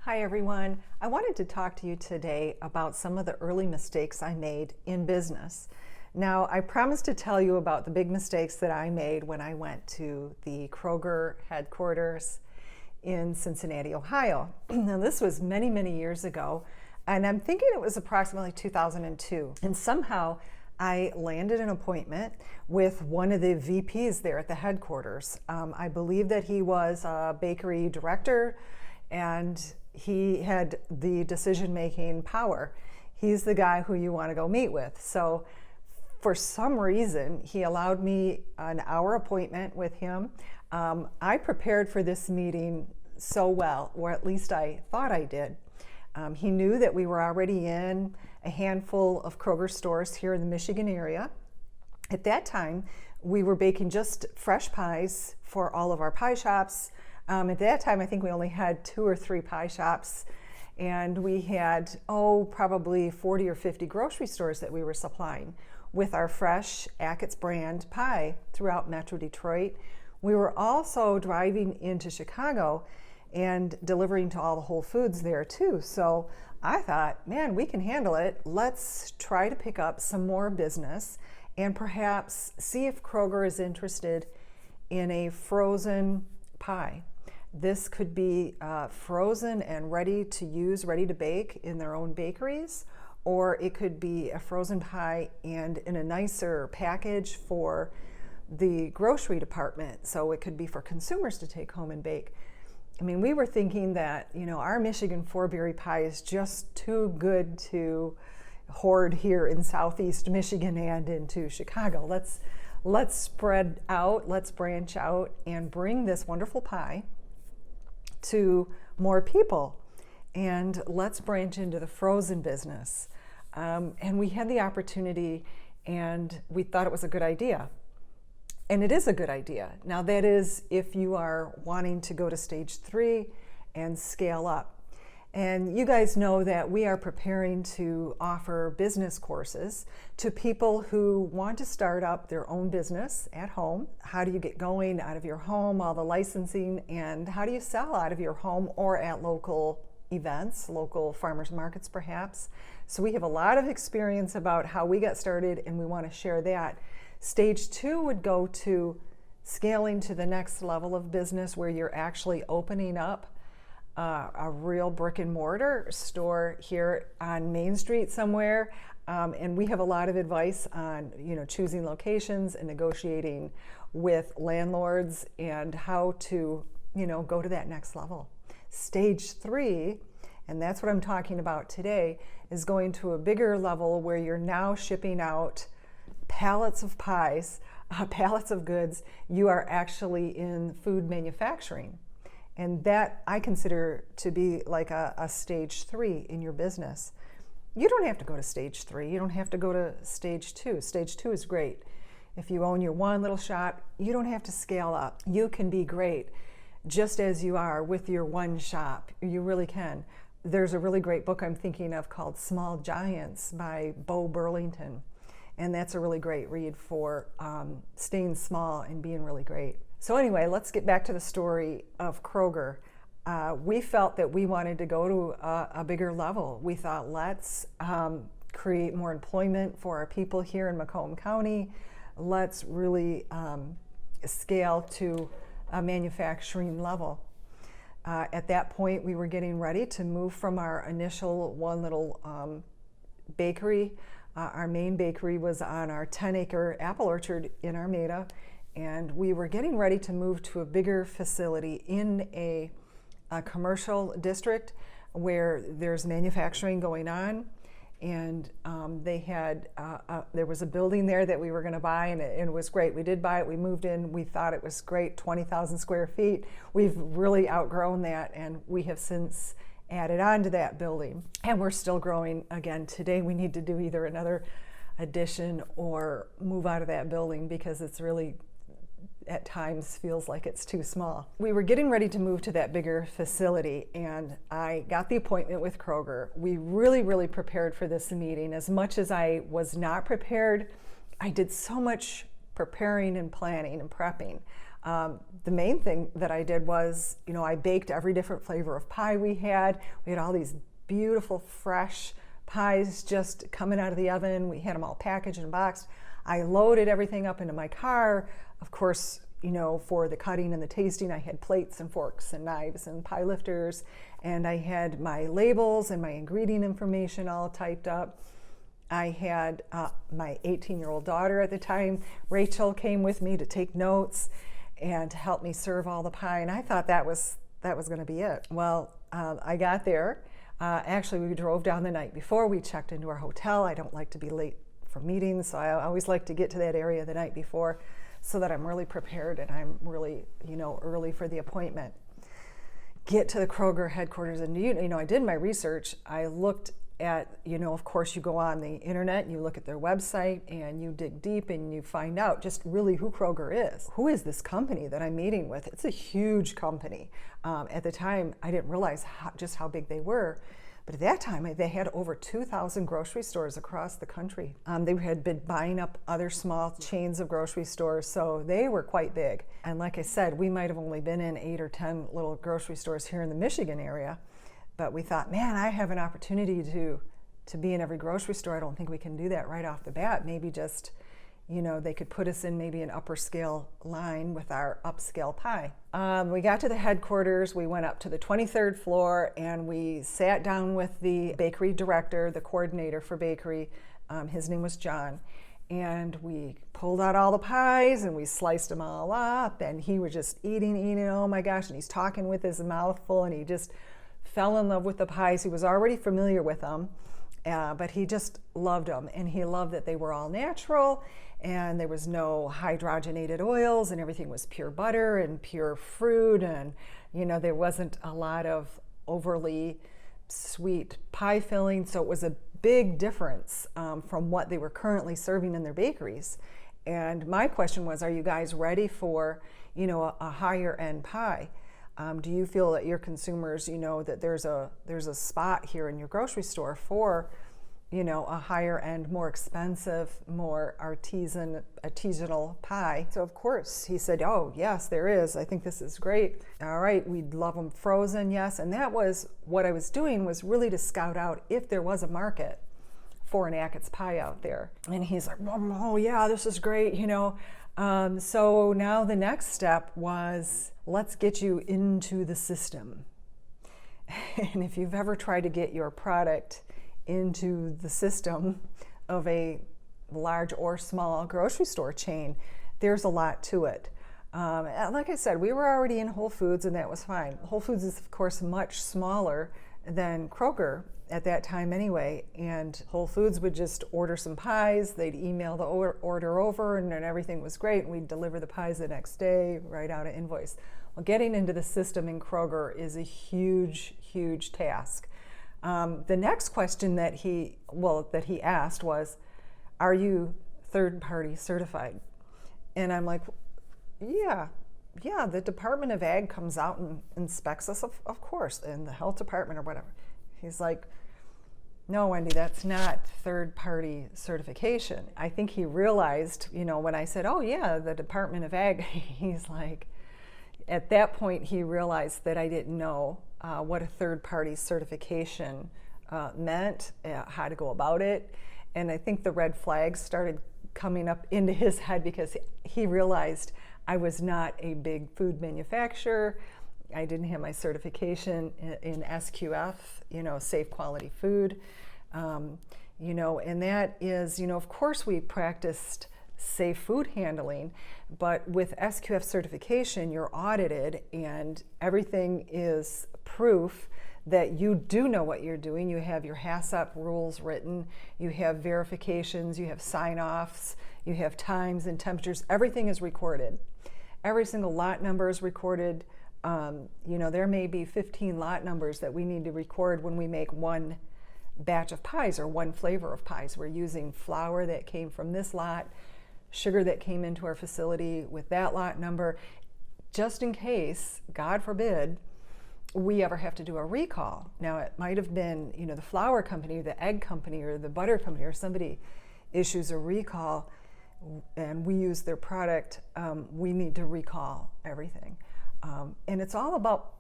Hi everyone. I wanted to talk to you today about some of the early mistakes I made in business. Now, I promised to tell you about the big mistakes that I made when I went to the Kroger headquarters in Cincinnati, Ohio. Now, this was many, many years ago, and I'm thinking it was approximately 2002. And somehow I landed an appointment with one of the VPs there at the headquarters. I believe that he was a bakery director, and he had the decision-making power. He's the guy who you want to go meet with. So for some reason, he allowed me an hour appointment with him. I prepared for this meeting so well, or at least I thought I did. He knew that we were already in a handful of Kroger stores here in the Michigan area. At that time, we were baking just fresh pies for all of our pie shops. At that time, I think we only had 2 or 3 pie shops, and we had, probably 40 or 50 grocery stores that we were supplying with our fresh Achatz brand pie throughout Metro Detroit. We were also driving into Chicago and delivering to all the Whole Foods there too. So I thought, man, we can handle it. Let's try to pick up some more business and perhaps see if Kroger is interested in a frozen pie. This could be frozen and ready to use, ready to bake in their own bakeries, or it could be a frozen pie and in a nicer package for the grocery department. So it could be for consumers to take home and bake. I mean, we were thinking that, our Michigan 4-berry pie is just too good to hoard here in Southeast Michigan and into Chicago. Let's spread out, let's branch out and bring this wonderful pie to more people, and let's branch into the frozen business. And we had the opportunity, and we thought it was a good idea. And it is a good idea. Now, that is if you are wanting to go to stage 3 and scale up. And you guys know that we are preparing to offer business courses to people who want to start up their own business at home. How do you get going out of your home, all the licensing, and how do you sell out of your home or at local events, local farmers markets perhaps. So we have a lot of experience about how we got started, and we want to share that. Stage 2 would go to scaling to the next level of business where you're actually opening up a real brick and mortar store here on Main Street somewhere, and we have a lot of advice on choosing locations and negotiating with landlords and how to go to that next level. Stage 3, and that's what I'm talking about today, is going to a bigger level where you're now shipping out pallets of pies, pallets of goods. You are actually in food manufacturing. And that I consider to be like a stage 3 in your business. You don't have to go to stage 3. You don't have to go to stage 2. Stage 2 is great. If you own your one little shop, you don't have to scale up. You can be great just as you are with your one shop. You really can. There's a really great book I'm thinking of called Small Giants by Burlingham. And that's a really great read for staying small and being really great. So anyway, let's get back to the story of Kroger. We felt that we wanted to go to a bigger level. We thought, let's create more employment for our people here in Macomb County. Let's really scale to a manufacturing level. At that point, we were getting ready to move from our initial one little bakery. Our main bakery was on our 10-acre apple orchard in Armada, and we were getting ready to move to a bigger facility in a commercial district where there's manufacturing going on. And they had there was a building there that we were going to buy, and it was great. We did buy it. We moved in. We thought it was great, 20,000 square feet. We've really outgrown that, and we have since added on to that building, and we're still growing again today. We need to do either another addition or move out of that building because it's really at times feels like it's too small. We were getting ready to move to that bigger facility, and I got the appointment with Kroger. We really prepared for this meeting. As much as I was not prepared, I did so much preparing and planning and prepping. The main thing that I did was, I baked every different flavor of pie we had. We had all these beautiful, fresh pies just coming out of the oven. We had them all packaged and boxed. I loaded everything up into my car. Of course, for the cutting and the tasting, I had plates and forks and knives and pie lifters, and I had my labels and my ingredient information all typed up. I had my 18-year-old daughter at the time, Rachel, came with me to take notes and to help me serve all the pie, and I thought that was going to be it. Well, I got there. Actually, we drove down the night before. We checked into our hotel. I don't like to be late for meetings, so I always like to get to that area the night before so that I'm really prepared and I'm really, early for the appointment. Get to the Kroger headquarters, and I did my research. I looked at, of course, you go on the internet and you look at their website and you dig deep and you find out just really who Kroger is. Who is this company that I'm meeting with? It's a huge company. At the time, I didn't realize just how big they were. But at that time, they had over 2,000 grocery stores across the country. They had been buying up other small chains of grocery stores, so they were quite big. And like I said, we might have only been in 8 or 10 little grocery stores here in the Michigan area. But we thought, man, I have an opportunity to be in every grocery store. I don't think we can do that right off the bat. Maybe just, they could put us in maybe an upper scale line with our upscale pie. We got to the headquarters. We went up to the 23rd floor and we sat down with the bakery director, the coordinator for bakery. His name was John. And we pulled out all the pies and we sliced them all up. And he was just eating, oh my gosh. And he's talking with his mouth full, and he just fell in love with the pies. He was already familiar with them, but he just loved them. And he loved that they were all natural and there was no hydrogenated oils and everything was pure butter and pure fruit. And, there wasn't a lot of overly sweet pie filling. So it was a big difference from what they were currently serving in their bakeries. And my question was, are you guys ready for, a higher end pie? Do you feel that your consumers, that there's a spot here in your grocery store for, a higher end, more expensive, more artisanal pie? So of course he said, oh yes, there is. I think this is great. All right, we'd love them frozen, yes. And that was what I was doing, was really to scout out if there was a market for an Achatz pie out there. And he's like, oh yeah, this is great, So now the next step was, let's get you into the system. And if you've ever tried to get your product into the system of a large or small grocery store chain, there's a lot to it. Like I said, we were already in Whole Foods and that was fine. Whole Foods is of course much smaller than Kroger at that time anyway, and Whole Foods would just order some pies, they'd email the order over, and then everything was great, and we'd deliver the pies the next day, write out an invoice. Well, getting into the system in Kroger is a huge, huge task. The next question that he asked was, are you third-party certified? And I'm like, yeah, the Department of Ag comes out and inspects us, of course, and the health department or whatever. He's like, no, Wendy, that's not third-party certification. I think he realized, when I said, oh yeah, the Department of Ag, he's like, at that point he realized that I didn't know what a third-party certification meant, how to go about it. And I think the red flags started coming up into his head because he realized I was not a big food manufacturer. I didn't have my certification in SQF, safe quality food, and that is, of course we practiced safe food handling, but with SQF certification, you're audited and everything is proof that you do know what you're doing. You have your HACCP rules written, you have verifications, you have sign-offs, you have times and temperatures, everything is recorded. Every single lot number is recorded. There may be 15 lot numbers that we need to record when we make one batch of pies or one flavor of pies. We're using flour that came from this lot, sugar that came into our facility with that lot number, just in case, God forbid, we ever have to do a recall. Now it might have been, the flour company, the egg company, or the butter company, or somebody issues a recall. and we use their product, we need to recall everything. And it's all about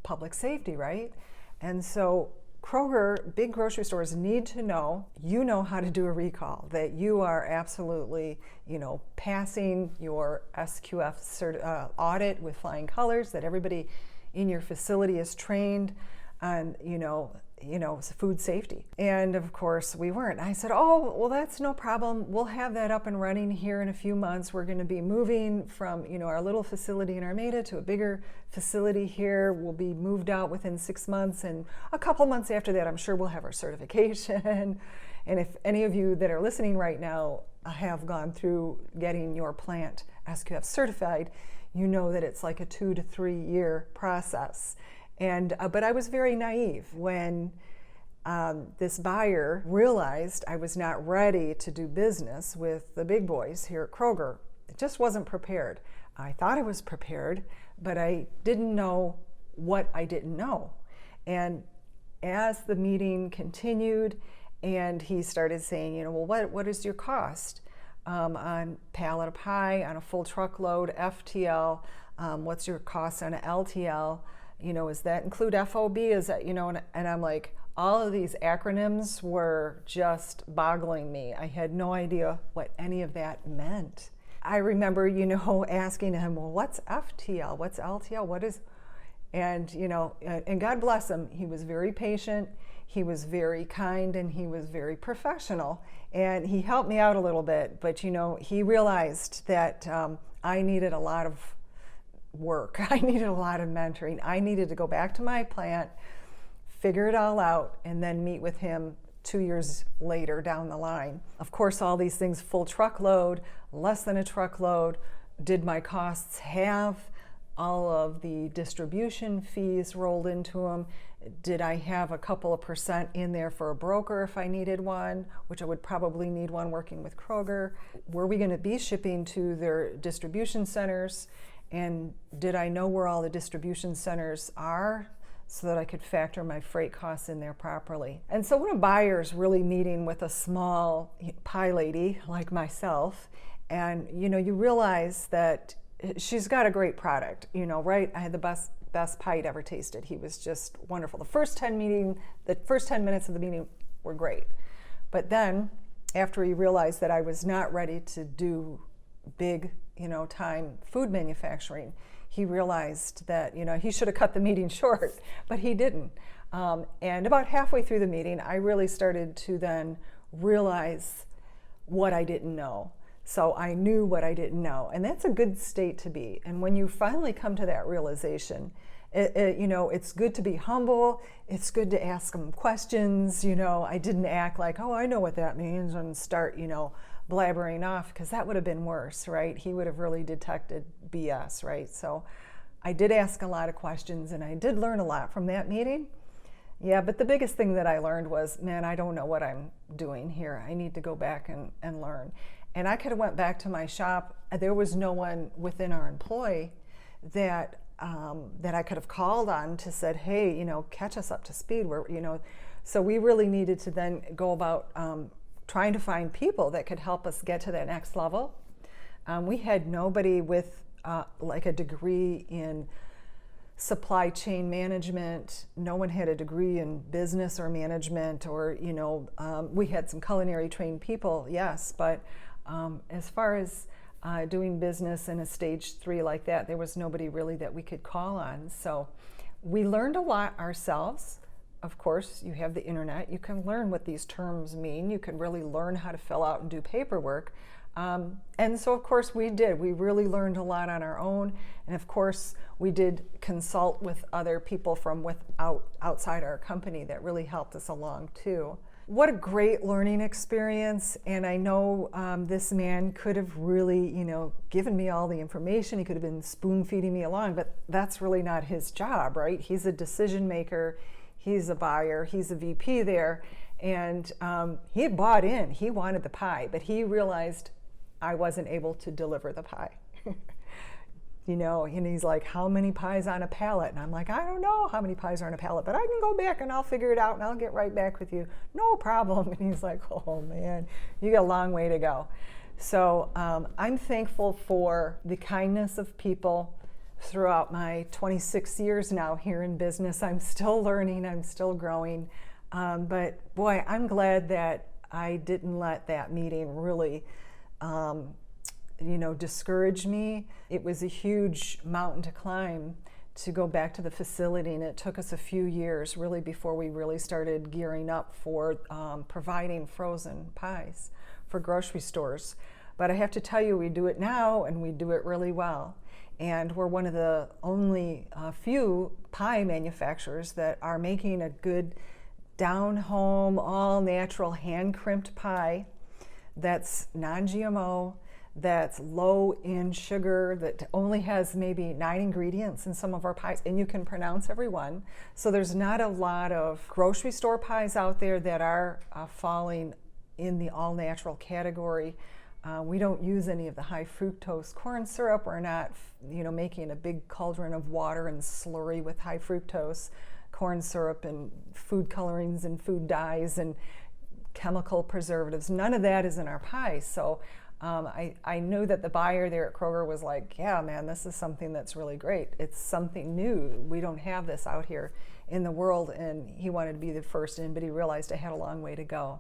public safety, right? And so Kroger, big grocery stores need to know, you know how to do a recall, that you are absolutely, passing your SQF audit with flying colors, that everybody in your facility is trained on, food safety. And of course we weren't. I said, oh, well, that's no problem. We'll have that up and running here in a few months. We're going to be moving from, our little facility in Armada to a bigger facility here. We'll be moved out within 6 months, and a couple months after that, I'm sure we'll have our certification. And if any of you that are listening right now have gone through getting your plant SQF certified, you know that it's like a 2 to 3 year process. And but I was very naive when this buyer realized I was not ready to do business with the big boys here at Kroger. It just wasn't prepared. I thought I was prepared, but I didn't know what I didn't know. And as the meeting continued, and he started saying, well, what is your cost on pallet of pie, on a full truckload, FTL? What's your cost on an LTL? Does that include FOB? Is that, and I'm like, all of these acronyms were just boggling me. I had no idea what any of that meant. I remember, asking him, well, what's FTL? What's LTL? What is, and, and God bless him, he was very patient, he was very kind, and he was very professional. And he helped me out a little bit, but, he realized that I needed a lot of work. I needed a lot of mentoring. I needed to go back to my plant, figure it all out, and then meet with him 2 years later down the line. Of course, all these things, full truckload, less than a truckload, did my costs have all of the distribution fees rolled into them? Did I have a couple of % in there for a broker if I needed one, which I would probably need one working with Kroger? Were we going to be shipping to their distribution centers? And did I know where all the distribution centers are so that I could factor my freight costs in there properly? And so when a buyer's really meeting with a small pie lady like myself, and you realize that she's got a great product, right? I had the best pie I'd ever tasted. He was just wonderful. The first 10 minutes of the meeting were great. But then after he realized that I was not ready to do big time food manufacturing, he realized that he should have cut the meeting short, but he didn't. And about halfway through the meeting, I really started to then realize what I didn't know. So I knew what I didn't know, and that's a good state to be. And when you finally come to that realization, it's good to be humble. It's good to ask them questions. I didn't act like, oh, I know what that means, and start, blabbering off, because that would have been worse, right? He would have really detected BS, right? So I did ask a lot of questions, and I did learn a lot from that meeting. Yeah, but the biggest thing that I learned was, man, I don't know what I'm doing here. I need to go back and learn. And I could have went back to my shop. There was no one within our employee that I could have called on to said, hey, catch us up to speed. So we really needed to then go about trying to find people that could help us get to that next level. We had nobody with like a degree in supply chain management. No one had a degree in business or management, or we had some culinary trained people, yes, but as far as doing business in a stage 3 like that, there was nobody really that we could call on. So we learned a lot ourselves. Of course, you have the internet. You can learn what these terms mean. You can really learn how to fill out and do paperwork. And so, of course, we did. We really learned a lot on our own. And of course, we did consult with other people from outside our company that really helped us along too. What a great learning experience. And I know this man could have really, given me all the information. He could have been spoon feeding me along, but that's really not his job, right? He's a decision maker. He's a buyer. He's a VP there. And he had bought in. He wanted the pie, but he realized I wasn't able to deliver the pie. And he's like, how many pies on a pallet? And I'm like, I don't know how many pies are on a pallet, but I can go back and I'll figure it out and I'll get right back with you. No problem. And he's like, oh man, you got a long way to go. So I'm thankful for the kindness of people throughout my 26 years now here in business. I'm still learning, I'm still growing, but boy, I'm glad that I didn't let that meeting really discourage me. It was a huge mountain to climb to go back to the facility, and it took us a few years really before we really started gearing up for providing frozen pies for grocery stores. But I have to tell you, we do it now, and we do it really well. And we're one of the only few pie manufacturers that are making a good down-home, all-natural, hand-crimped pie that's non-GMO, that's low in sugar, that only has maybe 9 ingredients in some of our pies, and you can pronounce every one. So there's not a lot of grocery store pies out there that are falling in the all-natural category. We don't use any of the high fructose corn syrup. We're not, making a big cauldron of water and slurry with high fructose corn syrup and food colorings and food dyes and chemical preservatives. None of that is in our pies. So I knew that the buyer there at Kroger was like, yeah, man, this is something that's really great. It's something new. We don't have this out here in the world, and he wanted to be the first in, but he realized I had a long way to go.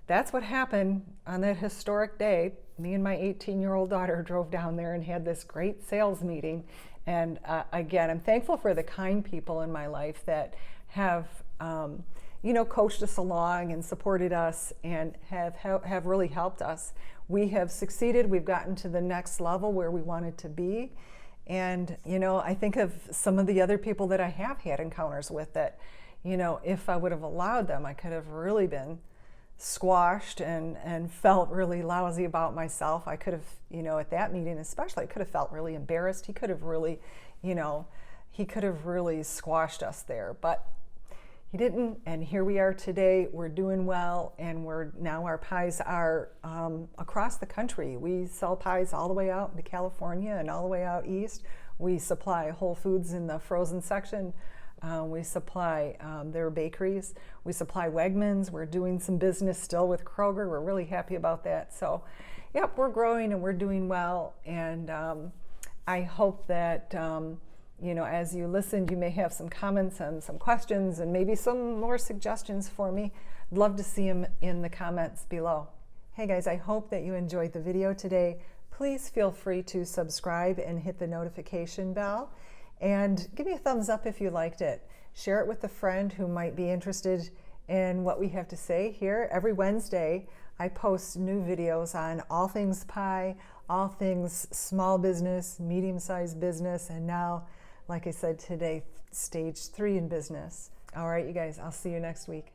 That's what happened on that historic day. Me and my 18-year-old daughter drove down there and had this great sales meeting. And again, I'm thankful for the kind people in my life that have coached us along and supported us and have really helped us. We have succeeded. We've gotten to the next level where we wanted to be. And, I think of some of the other people that I have had encounters with that, if I would have allowed them, I could have really been squashed and felt really lousy about myself. I could have, at that meeting especially, I could have felt really embarrassed. He could have really, squashed us there. But he didn't, and here we are today. We're doing well, and our pies are across the country. We sell pies all the way out into California and all the way out east. We supply Whole Foods in the frozen section. We supply their bakeries. We supply Wegmans. We're doing some business still with Kroger. We're really happy about that. So, yep, we're growing and we're doing well. And I hope that as you listened, you may have some comments and some questions and maybe some more suggestions for me. I'd love to see them in the comments below. Hey guys, I hope that you enjoyed the video today. Please feel free to subscribe and hit the notification bell. And give me a thumbs up if you liked it. Share it with a friend who might be interested in what we have to say here. Every Wednesday, I post new videos on all things pie, all things small business, medium-sized business, and now, like I said today, stage 3 in business. All right, you guys, I'll see you next week.